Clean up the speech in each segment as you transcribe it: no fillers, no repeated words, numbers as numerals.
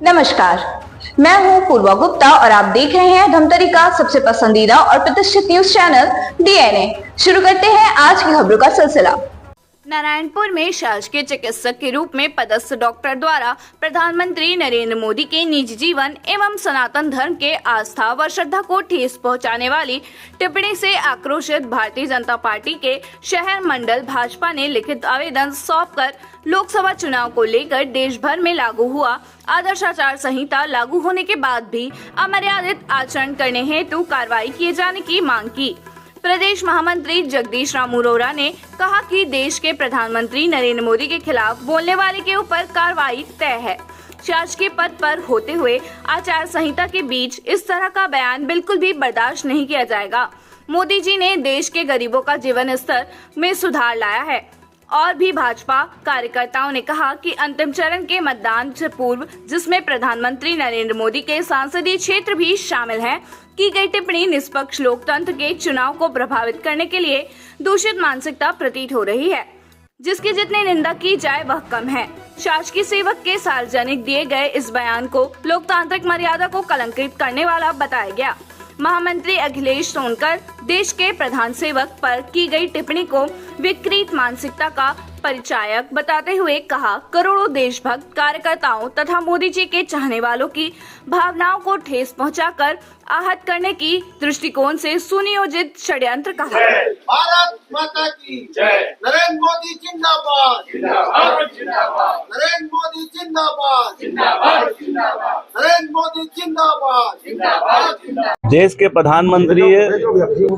नमस्कार, मैं हूं पूर्वा गुप्ता और आप देख रहे हैं धमतरी का सबसे पसंदीदा और प्रतिष्ठित न्यूज चैनल डीएनए। शुरू करते हैं आज की खबरों का सिलसिला। नारायणपुर में शासकीय चिकित्सक के रूप में पदस्थ डॉक्टर द्वारा प्रधानमंत्री नरेंद्र मोदी के निजी जीवन एवं सनातन धर्म के आस्था व श्रद्धा को ठेस पहुंचाने वाली टिप्पणी से आक्रोशित भारतीय जनता पार्टी के शहर मंडल भाजपा ने लिखित आवेदन सौंपकर लोकसभा चुनाव को लेकर देश भर में लागू हुआ आदर्श आचार संहिता लागू होने के बाद भी अमर्यादित आचरण करने हेतु कार्रवाई किए जाने की मांग की। प्रदेश महामंत्री जगदीश राम अरोड़ा ने कहा कि देश के प्रधानमंत्री नरेंद्र मोदी के खिलाफ बोलने वाले के ऊपर कार्रवाई तय है। शासकीय पद पर होते हुए आचार संहिता के बीच इस तरह का बयान बिल्कुल भी बर्दाश्त नहीं किया जाएगा। मोदी जी ने देश के गरीबों का जीवन स्तर में सुधार लाया है। और भी भाजपा कार्यकर्ताओं ने कहा कि अंतिम चरण के मतदान से पूर्व, जिसमें प्रधानमंत्री नरेंद्र मोदी के संसदीय क्षेत्र भी शामिल है, की गई टिप्पणी निष्पक्ष लोकतंत्र के चुनाव को प्रभावित करने के लिए दूषित मानसिकता प्रतीत हो रही है, जिसकी जितनी निंदा की जाए वह कम है। शासकीय सेवक के सार्वजनिक दिए गए इस बयान को लोकतांत्रिक मर्यादा को कलंकित करने वाला बताया गया। महामंत्री अखिलेश सोनकर देश के प्रधान सेवक पर की गई टिप्पणी को विकृत मानसिकता का परिचायक बताते हुए कहा, करोड़ों देशभक्त कार्यकर्ताओं तथा मोदी जी के चाहने वालों की भावनाओं को ठेस पहुंचाकर आहत करने की दृष्टिकोण से सुनियोजित षड्यंत्र कहा। भारत माता की जय। नरेंद्र मोदी जिंदाबाद, नरेंद्र मोदी जिंदाबाद, नरेंद्र मोदी जिंदाबाद। देश के प्रधानमंत्री,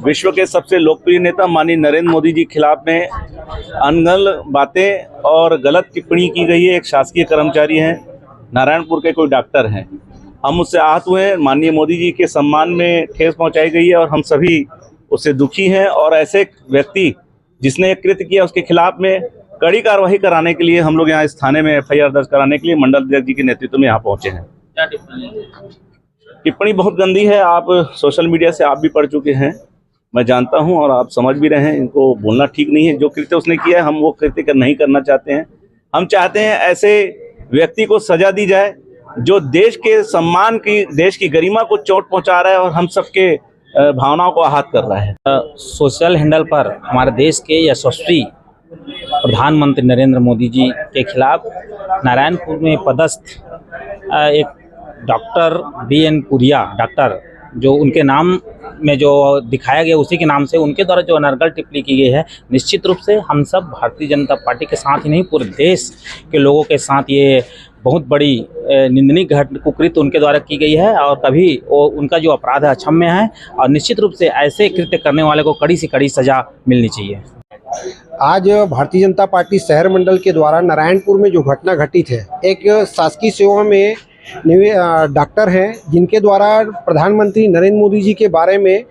विश्व के सबसे लोकप्रिय नेता माननीय नरेंद्र मोदी जी खिलाफ में अनगढ़ बातें और गलत टिप्पणी की गई है। एक शासकीय कर्मचारी हैं, नारायणपुर के कोई डॉक्टर हैं। हम उससे आहत हुए हैं। माननीय मोदी जी के सम्मान में ठेस पहुंचाई गई है और हम सभी उससे दुखी हैं। और ऐसे व्यक्ति जिसने कृत्य किया उसके खिलाफ में कड़ी कार्रवाई कराने के लिए हम लोग यहाँ इस थाने में एफआईआर दर्ज कराने के लिए मंडल अध्यक्ष जी के नेतृत्व में यहाँ पहुंचे हैं। टिप्पणी बहुत गंदी है। आप सोशल मीडिया से आप भी पढ़ चुके हैं, मैं जानता हूं, और आप समझ भी रहे हैं। इनको बोलना ठीक नहीं है। जो कृत्य उसने किया है हम वो कृत्य नहीं करना चाहते हैं। हम चाहते हैं ऐसे व्यक्ति को सजा दी जाए जो देश के सम्मान की, देश की गरिमा को चोट पहुंचा रहा है और हम सबके भावनाओं को आहत कर रहा है। सोशल हैंडल पर हमारे देश के यशस्वी प्रधानमंत्री नरेंद्र मोदी जी के खिलाफ नारायणपुर में पदस्थ एक डॉक्टर बीएन पुरिया, डॉक्टर जो उनके नाम में जो दिखाया गया उसी के नाम से उनके द्वारा जो अनर्गल टिप्पणी की गई है, निश्चित रूप से हम सब भारतीय जनता पार्टी के साथ ही नहीं पूरे देश के लोगों के साथ ये बहुत बड़ी निंदनीय कुकृत्य उनके द्वारा की गई है। और कभी वो उनका जो अपराध है अक्षम्य है और निश्चित रूप से ऐसे कृत्य करने वाले को कड़ी से कड़ी सजा मिलनी चाहिए। आज भारतीय जनता पार्टी शहर मंडल के द्वारा नारायणपुर में जो घटना घटित है, एक शासकीय सेवा में डॉक्टर हैं जिनके द्वारा प्रधानमंत्री नरेंद्र मोदी जी के बारे में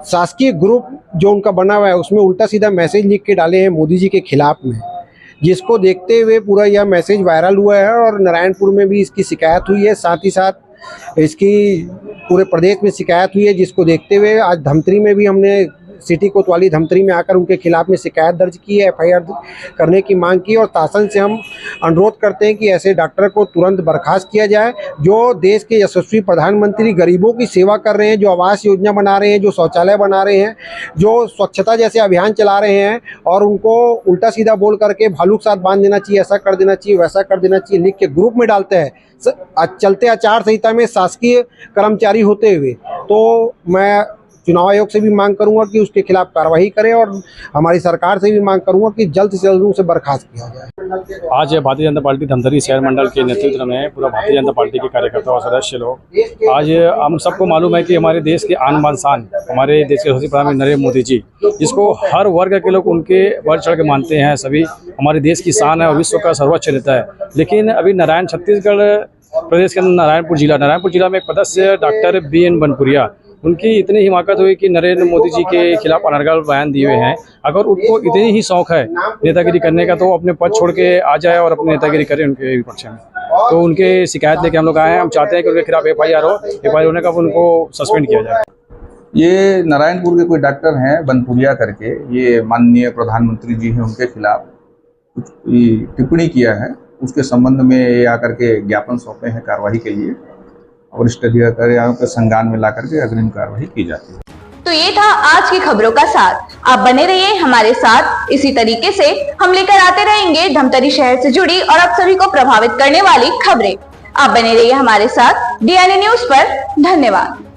शासकीय ग्रुप जो उनका बना हुआ है उसमें उल्टा सीधा मैसेज लिख के डाले हैं मोदी जी के खिलाफ में, जिसको देखते हुए पूरा यह मैसेज वायरल हुआ है और नारायणपुर में भी इसकी शिकायत हुई है। साथ ही साथ इसकी पूरे प्रदेश में शिकायत हुई है, जिसको देखते हुए आज धमतरी में भी हमने सिटी कोतवाली धमतरी में आकर उनके खिलाफ में शिकायत दर्ज की है, एफआईआर करने की मांग की। और शासन से हम अनुरोध करते हैं कि ऐसे डॉक्टर को तुरंत बर्खास्त किया जाए जो देश के यशस्वी प्रधानमंत्री गरीबों की सेवा कर रहे हैं, जो आवास योजना बना रहे हैं, जो शौचालय बना रहे हैं, जो स्वच्छता जैसे अभियान चला रहे हैं, और उनको उल्टा सीधा बोल करके भालू के साथ बांध देना चाहिए, ऐसा कर देना चाहिए, वैसा कर देना चाहिए, लिख के ग्रुप में डालते हैं चलते आचार संहिता में शासकीय कर्मचारी होते हुए। तो मैं चुनाव आयोग से भी मांग करूंगा कि उसके खिलाफ कार्रवाई करें और हमारी सरकार से भी मांग करूंगा कि जल्द से जल्द उसे बर्खास्त किया जाए। आज भारतीय जनता पार्टी धमतरी शहर मंडल के नेतृत्व में पूरा भारतीय जनता पार्टी के कार्यकर्ता और सदस्य लोग, आज हम सबको मालूम है कि हमारे देश के आन बान शान, हमारे देश के यशस्वी प्रधानमंत्री नरेंद्र मोदी जी, जिसको हर वर्ग के लोग उनके बढ़ चढ़ के मानते हैं, सभी हमारे देश की शान है और विश्व का सर्वोच्च नेता है। लेकिन अभी छत्तीसगढ़ प्रदेश के अंदर नारायणपुर जिला में एक पदस्थ डॉक्टर बीएन बनपुरिया, उनकी इतनी हिमाकत हुई कि नरेंद्र मोदी जी के खिलाफ अनर्गल बयान दिए हुए हैं। अगर उनको इतनी ही शौक है नेतागिरी करने का तो वो अपने पद छोड़ के आ जाए और अपनी नेतागिरी करें उनके पक्ष में। तो उनके शिकायत लेके हम लोग आए हैं। हम चाहते हैं कि उनके खिलाफ एफआईआर हो, एफआईआर होने का उनको सस्पेंड किया जाए। ये नारायणपुर के कोई डॉक्टर हैं बनपुरिया करके, ये माननीय प्रधानमंत्री जी हैं, उनके खिलाफ कुछ टिप्पणी किया है उसके संबंध में ये आकर के ज्ञापन सौंपे हैं कार्रवाई के लिए, वरिष्ठ अधिकारियों के संज्ञान में ला करके अग्रिम कार्रवाई की जाती है। तो ये था आज की खबरों का साथ। आप बने रहिए हमारे साथ। इसी तरीके से हम लेकर आते रहेंगे धमतरी शहर से जुड़ी और आप सभी को प्रभावित करने वाली खबरें। आप बने रहिए हमारे साथ DNA न्यूज पर। धन्यवाद।